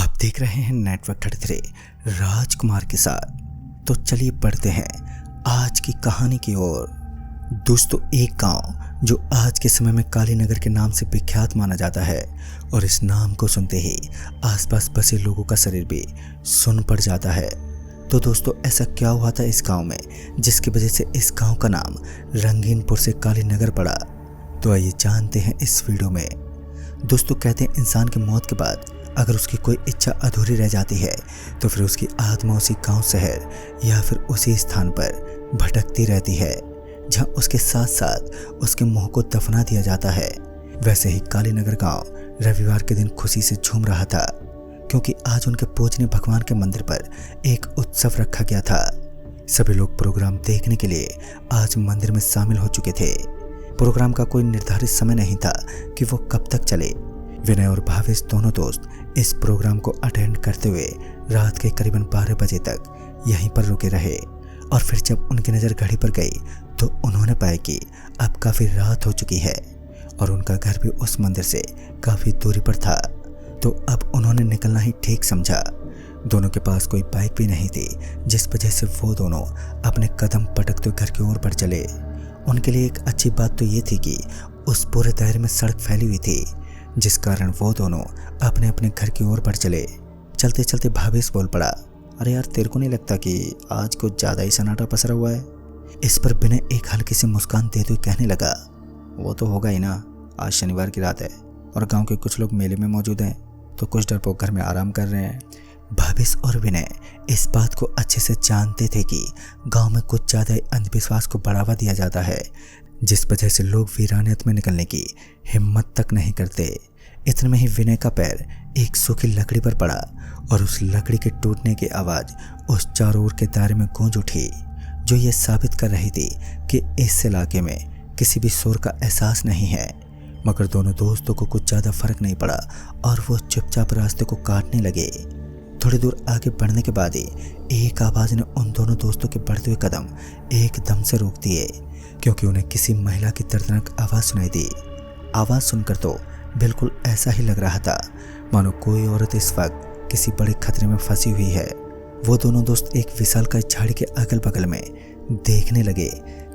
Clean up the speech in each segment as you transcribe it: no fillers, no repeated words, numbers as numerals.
आप देख रहे हैं नेटवर्क 33 राजकुमार के साथ। तो चलिए पढ़ते हैं आज की कहानी की ओर। दोस्तों, एक गांव जो आज के समय में कालीनगर के नाम से विख्यात माना जाता है, और इस नाम को सुनते ही आसपास बसे लोगों का शरीर भी सुन्न पड़ जाता है। तो दोस्तों, ऐसा क्या हुआ था इस गांव में जिसकी वजह से इस गांव का नाम रंगीनपुर से कालीनगर पड़ा? तो आइए जानते हैं इस वीडियो में। दोस्तों, कहते हैं इंसान की मौत के बाद अगर उसकी कोई इच्छा अधूरी रह जाती है तो फिर उसकी आत्मा उसी गांव, शहर या फिर उसी स्थान पर भटकती रहती है जहां उसके साथ साथ उसके मुंह को दफना दिया जाता है। वैसे ही कालीनगर गांव रविवार के दिन खुशी से झूम रहा था, क्योंकि आज उनके पूजनीय भगवान के मंदिर पर एक उत्सव रखा गया था। सभी लोग प्रोग्राम देखने के लिए आज मंदिर में शामिल हो चुके थे। प्रोग्राम का कोई निर्धारित समय नहीं था कि वो कब तक चले। विनय और भावेश दोनों दोस्त इस प्रोग्राम को अटेंड करते हुए रात के करीबन 12 बजे तक यहीं पर रुके रहे। और फिर जब उनकी नज़र घड़ी पर गई तो उन्होंने पाया कि अब काफ़ी रात हो चुकी है और उनका घर भी उस मंदिर से काफ़ी दूरी पर था। तो अब उन्होंने निकलना ही ठीक समझा। दोनों के पास कोई बाइक भी नहीं थी, जिस वजह से वो दोनों अपने कदम पटकते हुए घर की ओर बढ़ चले। उनके लिए एक अच्छी बात तो ये थी कि उस पूरे दायरे में सड़क फैली हुई थी, जिस कारण वो दोनों अपने अपने घर की ओर बढ़ चले। चलते चलते भावेश बोल पड़ा, अरे यार, तेरे को नहीं लगता कि आज कुछ ज़्यादा ही सन्नाटा पसरा हुआ है? इस पर विनय एक हल्की सी मुस्कान देते हुए कहने लगा, वो तो होगा ही ना, आज शनिवार की रात है और गांव के कुछ लोग मेले में मौजूद हैं, तो कुछ डरपोक घर में आराम कर रहे हैं। भावेश और विनय इस बात को अच्छे से जानते थे कि गांव में कुछ ज़्यादा अंधविश्वास को बढ़ावा दिया जाता है, जिस वजह से लोग वीरानियत में निकलने की हिम्मत तक नहीं करते। इतने में ही विनय का पैर एक सूखी लकड़ी पर पड़ा और उस लकड़ी के टूटने की आवाज़ उस चारों ओर के दायरे में गूंज उठी, जो ये साबित कर रही थी कि इस इलाके में किसी भी शोर का एहसास नहीं है। मगर दोनों दोस्तों को कुछ ज़्यादा फर्क नहीं पड़ा और वो चुपचाप रास्ते को काटने लगे। थोड़ी दूर आगे बढ़ने के बाद ही एक आवाज़ ने उन दोनों दोस्तों के बढ़ते हुए कदम एकदम से रोक दिए, क्योंकि उन्हें किसी महिला की दर्दनाक आवाज़ सुनाई दी। आवाज़ सुनकर तो बिल्कुल ऐसा ही लग रहा था मानो कोई औरत इस वक्त किसी बड़े खतरे में फंसी हुई है। वो दोनों दोस्त एक विशालकाय झाड़ी के अगल बगल में देखने लगे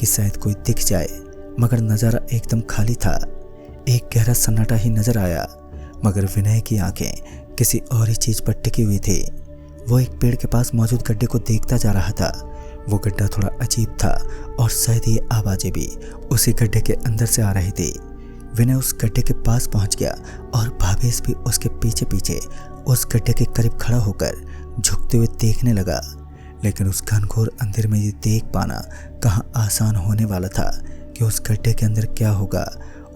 कि शायद कोई दिख जाए, मगर नज़ारा एकदम खाली था। एक गहरा सन्नाटा ही नजर आया, मगर विनय की आंखें किसी और ही चीज़ पर टिकी हुई थी। वो एक पेड़ के पास मौजूद गड्ढे को देखता जा रहा था। वो गड्ढा थोड़ा अजीब था और शायद ये आवाज़ें भी उसी गड्ढे के अंदर से आ रही थी। विनय उस गड्ढे के पास पहुंच गया और भावेश भी उसके पीछे पीछे उस गड्ढे के करीब खड़ा होकर झुकते हुए देखने लगा। लेकिन उस घनघोर अंधेरे में ये देख पाना कहाँ आसान होने वाला था कि उस गड्ढे के अंदर क्या होगा।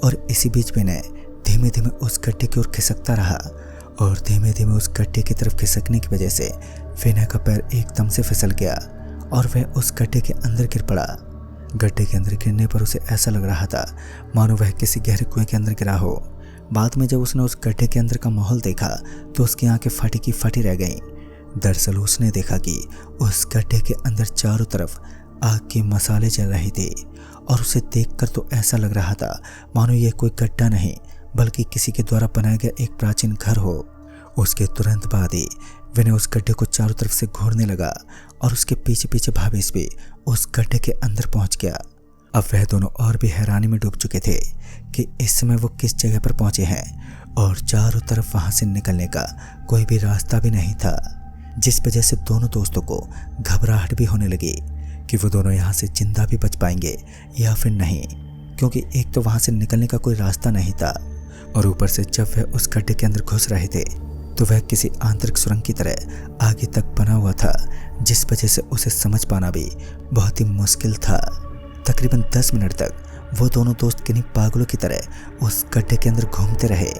और इसी बीच विनय धीमे धीमे उस गड्ढे की ओर खिसकता रहा, और धीमे धीमे उस गड्ढे की तरफ खिसकने की वजह से विनय का पैर एकदम से फिसल गया और वह उस गड्ढे के अंदर गिर पड़ा। गड्ढे के अंदर गिरने पर उसे ऐसा लग रहा था मानो वह किसी गहरे कुएं के अंदर गिरा हो। बाद में जब उसने उस गड्ढे के अंदर का माहौल देखा तो उसकी आंखें फटी की फटी रह गईं। दरअसल उसने देखा कि उस गड्ढे के अंदर चारों तरफ आग की मसाले जल रही थी, और उसे देखकर तो ऐसा लग रहा था मानो यह कोई गड्ढा नहीं बल्कि किसी के द्वारा बनाया गया एक प्राचीन घर हो। उसके तुरंत बाद ही विनय उस गड्ढे को चारों तरफ से घूरने लगा और उसके पीछे पीछे भावेश भी उस गड्ढे के अंदर पहुंच गया। अब वह दोनों और भी हैरानी में डूब चुके थे कि इस समय वो किस जगह पर पहुंचे हैं, और चारों तरफ वहां से निकलने का कोई भी रास्ता भी नहीं था, जिस वजह से दोनों दोस्तों को घबराहट भी होने लगी कि वो दोनों यहाँ से जिंदा भी बच पाएंगे या फिर नहीं, क्योंकि एक तो वहाँ से निकलने का कोई रास्ता नहीं था, और ऊपर से जब वह उस गड्ढे के अंदर घुस रहे थे तो वह किसी आंतरिक सुरंग की तरह आगे तक बना हुआ था, जिस वजह से उसे समझ पाना भी बहुत ही मुश्किल था। तकरीबन 10 मिनट तक वो दोनों दोस्त किन्हीं पागलों की तरह उस गड्ढे के अंदर घूमते रहे,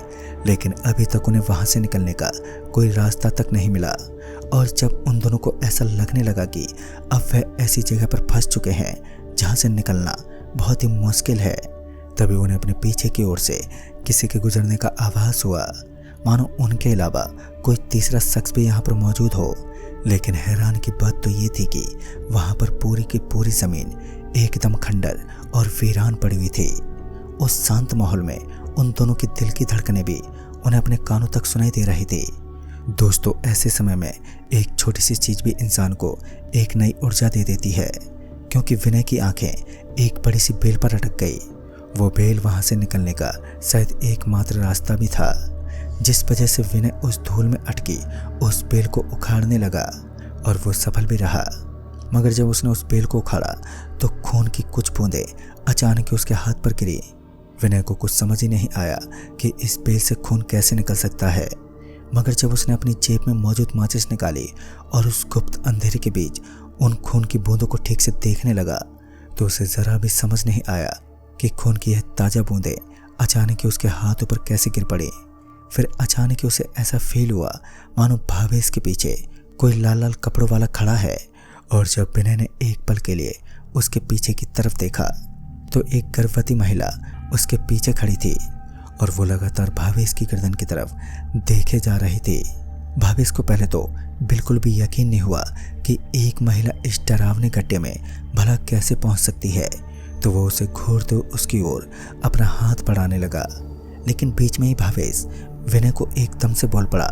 लेकिन अभी तक उन्हें वहाँ से निकलने का कोई रास्ता तक नहीं मिला। और जब उन दोनों को ऐसा लगने लगा कि अब वह ऐसी जगह पर फंस चुके हैं जहाँ से निकलना बहुत ही मुश्किल है, तभी उन्हें अपने पीछे की ओर से किसी के गुजरने का आभास हुआ, मानो उनके अलावा कोई तीसरा शख्स भी यहाँ पर मौजूद हो। लेकिन हैरान की बात तो ये थी कि वहाँ पर पूरी की पूरी ज़मीन एकदम खंडर और वीरान पड़ी हुई थी। उस शांत माहौल में उन दोनों की दिल की धड़कनें भी उन्हें अपने कानों तक सुनाई दे रही थी। दोस्तों ऐसे समय में एक छोटी सी चीज भी इंसान को एक नई ऊर्जा दे देती है, क्योंकि विनय की आंखें एक बड़ी सी बेल पर अटक गई। वो बेल वहां से निकलने का शायद एकमात्र रास्ता भी था, जिस वजह से विनय उस धूल में अटकी उस बेल को उखाड़ने लगा और वो सफल भी रहा। मगर जब उसने उस बेल को उखाड़ा तो खून की कुछ बूंदें अचानक ही उसके हाथ पर गिरी। विनय को कुछ समझ ही नहीं आया कि इस बेल से खून कैसे निकल सकता है। मगर जब उसने अपनी जेब में मौजूद माचिस निकाली और उस गुप्त अंधेरे के बीच उन खून की बूंदों को ठीक से देखने लगा तो उसे जरा भी समझ नहीं आया कि खून की यह ताज़ा बूंदें अचानक ही उसके हाथों पर कैसे गिर पड़ी। फिर अचानक ही उसे ऐसा फील हुआ मानो भावेश के पीछे कोई लाल लाल कपड़ों वाला खड़ा है। और जब विनय ने एक पल के लिए उसके पीछे की तरफ देखा तो एक गर्भवती महिला उसके पीछे खड़ी थी और वो लगातार भावेश की गर्दन की तरफ देखे जा रही थी। भावेश को पहले तो बिल्कुल भी यकीन नहीं हुआ कि एक महिला इस डरावने गड्ढे में भला कैसे पहुंच सकती है, तो वो उसे घूरते हुए उसकी ओर अपना हाथ बढ़ाने लगा। लेकिन बीच में ही भावेश विनय को एकदम से बोल पड़ा,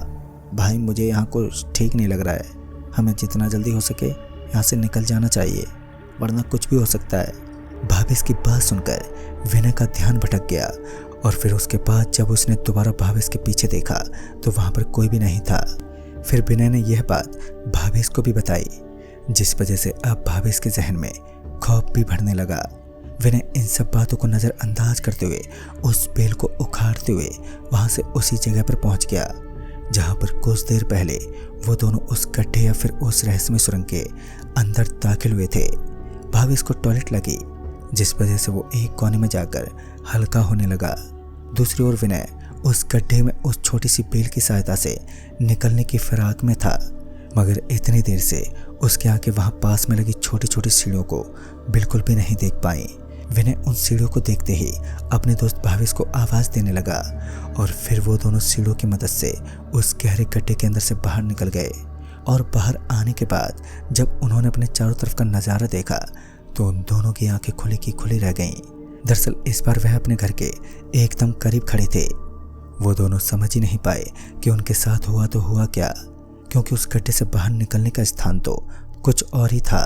भाई मुझे यहाँ कुछ ठीक नहीं लग रहा है, हमें जितना जल्दी हो सके यहाँ से निकल जाना चाहिए, वरना कुछ भी हो सकता है। भावेश की बात सुनकर विनय का ध्यान भटक गया और फिर उसके बाद जब उसने दोबारा भावेश के पीछे देखा तो वहाँ पर कोई भी नहीं था। फिर विनय ने यह बात भावेश को भी बताई, जिस वजह से अब भावेश के जहन में खौफ भी बढ़ने लगा। विनय इन सब बातों को नज़रअंदाज करते हुए उस बेल को उखाड़ते हुए वहाँ से उसी जगह पर पहुँच गया जहाँ पर कुछ देर पहले वो दोनों उस गड्ढे या फिर उस रहस्यमय सुरंग के अंदर दाखिल हुए थे। भावेश को टॉयलेट लगी, जिस वजह से वो एक कोने में जाकर हल्का होने लगा। दूसरी ओर विनय उस गड्ढे में उस छोटी सी बेल की सहायता से निकलने की फिराक में था, मगर इतनी देर से उसकी आंखें वहां पास में लगी छोटी छोटी सीढ़ियों को बिल्कुल भी नहीं देख पाई। विनय उन सीढ़ियों को देखते ही अपने दोस्त भावेश को आवाज़ देने लगा और फिर वो दोनों सीढ़ियों की मदद से उस गहरे गड्ढे के अंदर से बाहर निकल गए। और बाहर आने के बाद जब उन्होंने अपने चारों तरफ का नज़ारा देखा तो उन दोनों की आंखें खुली की खुली रह गईं। दरअसल इस बार वह अपने घर के एकदम करीब खड़े थे। वो दोनों समझ ही नहीं पाए कि उनके साथ हुआ तो हुआ क्या, क्योंकि उस गड्ढे से बाहर निकलने का स्थान तो कुछ और ही था।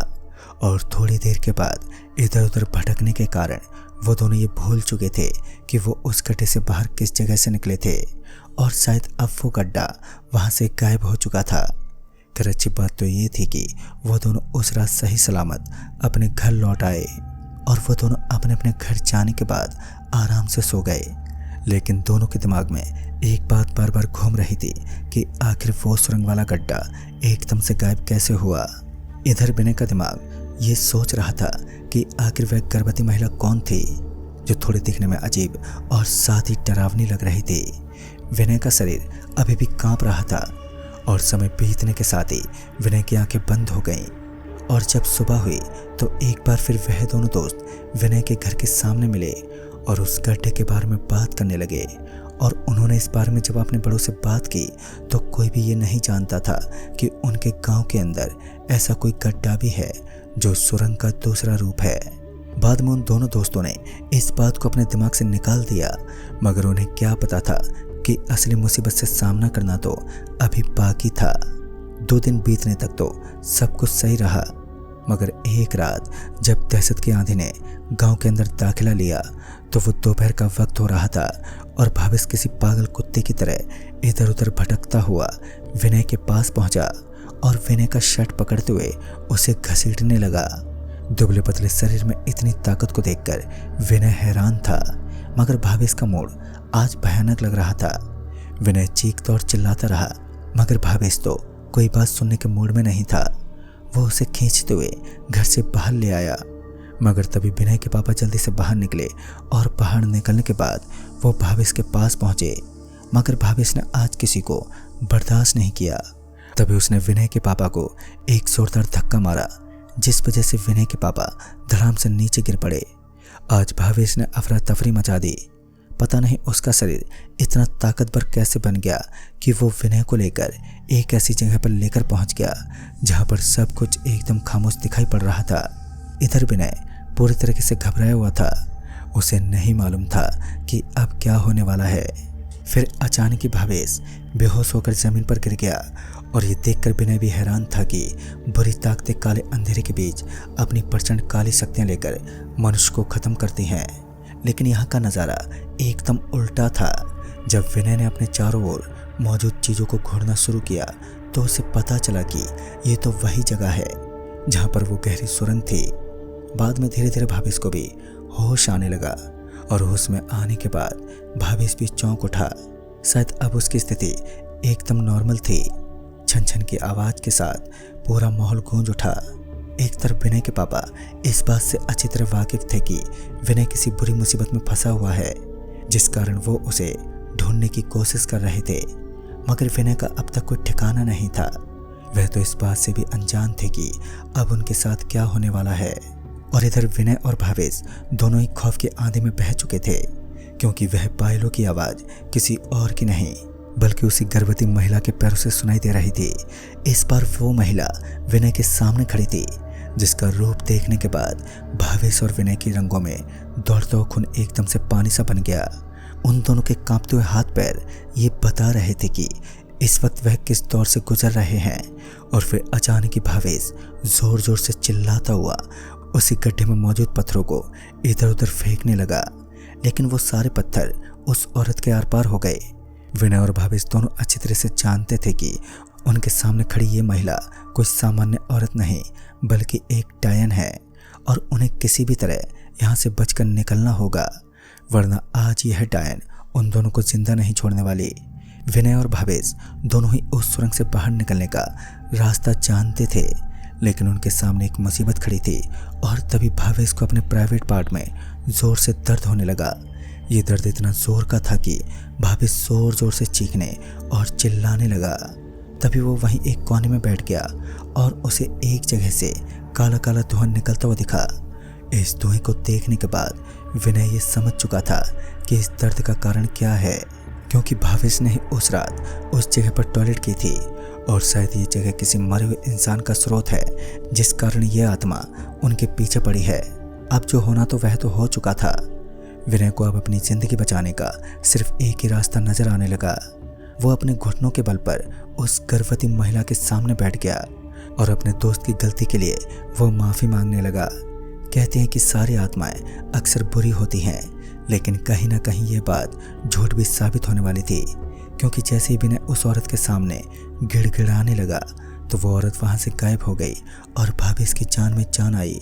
और थोड़ी देर के बाद इधर उधर भटकने के कारण वो दोनों ये भूल चुके थे कि वो उस गड्ढे से बाहर किस जगह से निकले थे और शायद अब वो गड्ढा वहाँ से गायब हो चुका था। फिर अच्छी बात तो ये थी कि वो दोनों उस रात सही सलामत अपने घर लौट आए और वो दोनों अपने अपने घर जाने के बाद आराम से सो गए। लेकिन दोनों के दिमाग में एक बात बार बार घूम रही थी कि आखिर वो सुरंग वाला गड्ढा एकदम से गायब कैसे हुआ। इधर विनय का दिमाग ये सोच रहा था कि आखिर वह गर्भवती महिला कौन थी जो थोड़ी दिखने में अजीब और साथ ही डरावनी लग रही थी। विनय का शरीर अभी भी कांप रहा था और समय बीतने के साथ ही विनय की आंखें बंद हो गईं। और जब सुबह हुई तो एक बार फिर वह दोनों दोस्त विनय के घर के सामने मिले और उस गड्ढे के बारे में बात करने लगे। और उन्होंने इस बारे में जब अपने बड़ों से बात की तो कोई भी ये नहीं जानता था कि उनके गांव के अंदर ऐसा कोई गड्ढा भी है जो सुरंग का दूसरा रूप है। बाद में उन दोनों दोस्तों ने इस बात को अपने दिमाग से निकाल दिया, मगर उन्हें क्या पता था कि असली मुसीबत से सामना करना तो अभी बाकी था। 2 दिन बीतने तक तो सब कुछ सही रहा, मगर एक रात जब दहशत की आंधी ने गांव के अंदर दाखिला लिया तो वो दोपहर का वक्त हो रहा था और भावेश किसी पागल कुत्ते की तरह इधर उधर भटकता हुआ विनय के पास पहुंचा और विनय का शर्ट पकड़ते हुए उसे घसीटने लगा। दुबले पतले शरीर में इतनी ताकत को देखकर विनय हैरान था, मगर भावेश का मूड आज भयानक लग रहा था। विनय चीखता और चिल्लाता रहा, मगर भावेश तो कोई बात सुनने के मूड में नहीं था। वो उसे खींचते हुए घर से बाहर ले आया, मगर तभी विनय के पापा जल्दी से बाहर निकले और बाहर निकलने के बाद वो भावेश के पास पहुंचे, मगर भावेश ने आज किसी को बर्दाश्त नहीं किया। तभी उसने विनय के पापा को एक जोरदार धक्का मारा, जिस वजह से विनय के पापा धड़ाम से नीचे गिर पड़े। आज भावेश ने अफरा तफरी मचा दी। पता नहीं उसका शरीर इतना ताकतवर कैसे बन गया कि वो विनय को लेकर एक ऐसी जगह पर लेकर पहुंच गया जहां पर सब कुछ एकदम खामोश दिखाई पड़ रहा था। इधर विनय पूरी तरीके से घबराया हुआ था। उसे नहीं मालूम था कि अब क्या होने वाला है। फिर अचानक ही भावेश बेहोश होकर जमीन पर गिर गया और ये देखकर विनय भी हैरान था कि बुरी ताकतें काले अंधेरे के बीच अपनी प्रचंड काली शक्तियां लेकर मनुष्य को खत्म करती हैं। लेकिन यहाँ का नज़ारा एकदम उल्टा था। जब विनय ने अपने चारों ओर मौजूद चीज़ों को घूरना शुरू किया तो उसे पता चला कि ये तो वही जगह है जहाँ पर वो गहरी सुरंग थी। बाद में धीरे धीरे भावेश को भी होश आने लगा और होश में आने के बाद भावेश भी चौंक उठा। शायद अब उसकी स्थिति एकदम नॉर्मल थी। छन छन की आवाज़ के साथ पूरा माहौल गूंज उठा। एक तरफ विनय के पापा इस बात से अच्छी तरह वाकिफ थे कि विनय किसी बुरी मुसीबत में फंसा हुआ है, जिस कारण वो उसे ढूंढने की कोशिश कर रहे थे। मगर विनय का अब तक कोई ठिकाना नहीं था। वह तो इस बात से भी अनजान थे कि अब उनके साथ क्या होने वाला है। और इधर विनय और भावेश दोनों ही खौफ के आंधी में बह चुके थे, क्योंकि वह पायलों की आवाज़ किसी और की नहीं बल्कि उसी गर्भवती महिला के पैरों से सुनाई दे रही थी। इस बार वो महिला विनय के सामने खड़ी थी, जिसका रूप देखने के बाद भावेश और विनय की रंगों में दौड़ता हुआ खून एकदम से पानी सा बन गया। उन दोनों के कांपते हुए हाथ पैर ये बता रहे थे कि इस वक्त वह किस दौर से गुजर रहे हैं। और फिर अचानक ही भावेश जोर जोर से चिल्लाता हुआ उसी गड्ढे में मौजूद पत्थरों को इधर उधर फेंकने लगा, लेकिन वो सारे पत्थर उस औरत के आर पार हो गए। विनय और भावेश दोनों अच्छी तरह से जानते थे कि उनके सामने खड़ी ये महिला कोई सामान्य औरत नहीं बल्कि एक डायन है और उन्हें किसी भी तरह यहाँ से बचकर निकलना होगा, वरना आज यह डायन उन दोनों को जिंदा नहीं छोड़ने वाली। विनय और भावेश दोनों ही उस सुरंग से बाहर निकलने का रास्ता जानते थे, लेकिन उनके सामने एक मुसीबत खड़ी थी। और तभी भावेश को अपने प्राइवेट पार्ट में जोर से दर्द होने लगा। ये दर्द इतना जोर का था कि भावेश जोर जोर से चीखने और चिल्लाने लगा। तभी वो वहीं एक कोने में बैठ गया और उसे एक जगह से काला काला धुआं निकलता हुआ दिखा। इस धुएं को देखने के बाद विनय ये समझ चुका था कि इस दर्द का कारण क्या है, क्योंकि भावेश ने ही उस रात उस जगह पर टॉयलेट की थी और शायद ये जगह किसी मरे हुए इंसान का स्रोत है, जिस कारण यह आत्मा उनके पीछे पड़ी है। अब जो होना तो वह तो हो चुका था। विनय को अब अपनी जिंदगी बचाने का सिर्फ एक ही रास्ता नजर आने लगा। वो अपने घुटनों के बल पर उस गर्भवती महिला के सामने बैठ गया और अपने दोस्त की गलती के लिए वो माफ़ी मांगने लगा। कहते हैं कि सारी आत्माएं अक्सर बुरी होती हैं, लेकिन कहीं ना कहीं ये बात झूठ भी साबित होने वाली थी, क्योंकि जैसे ही विनय उस औरत के सामने गिड़गिड़ाने लगा तो वो औरत वहाँ से गायब हो गई और भावेश की जान में जान आई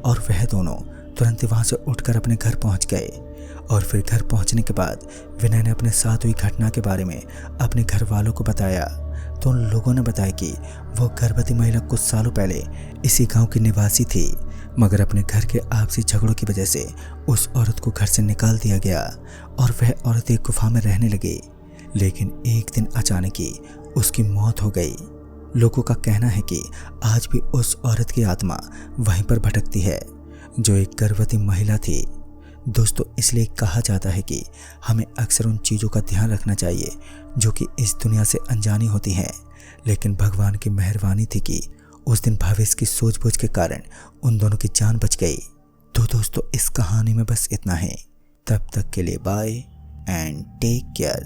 और वह दोनों तुरंत ही वहाँ से उठकर अपने घर पहुँच गए। और फिर घर पहुँचने के बाद विनय ने अपने साथ हुई घटना के बारे में अपने घर वालों को बताया तो उन लोगों ने बताया कि वो गर्भवती महिला कुछ सालों पहले इसी गांव की निवासी थी, मगर अपने घर के आपसी झगड़ों की वजह से उस औरत को घर से निकाल दिया गया और वह औरत एक गुफा में रहने लगी। लेकिन एक दिन अचानक ही उसकी मौत हो गई। लोगों का कहना है कि आज भी उस औरत की आत्मा वहीं पर भटकती है, जो एक गर्भवती महिला थी। दोस्तों, इसलिए कहा जाता है कि हमें अक्सर उन चीज़ों का ध्यान रखना चाहिए जो कि इस दुनिया से अनजानी होती हैं, लेकिन भगवान की मेहरबानी थी कि उस दिन भावेश की सूझबूझ के कारण उन दोनों की जान बच गई। तो दोस्तों, इस कहानी में बस इतना ही। तब तक के लिए बाय एंड टेक केयर।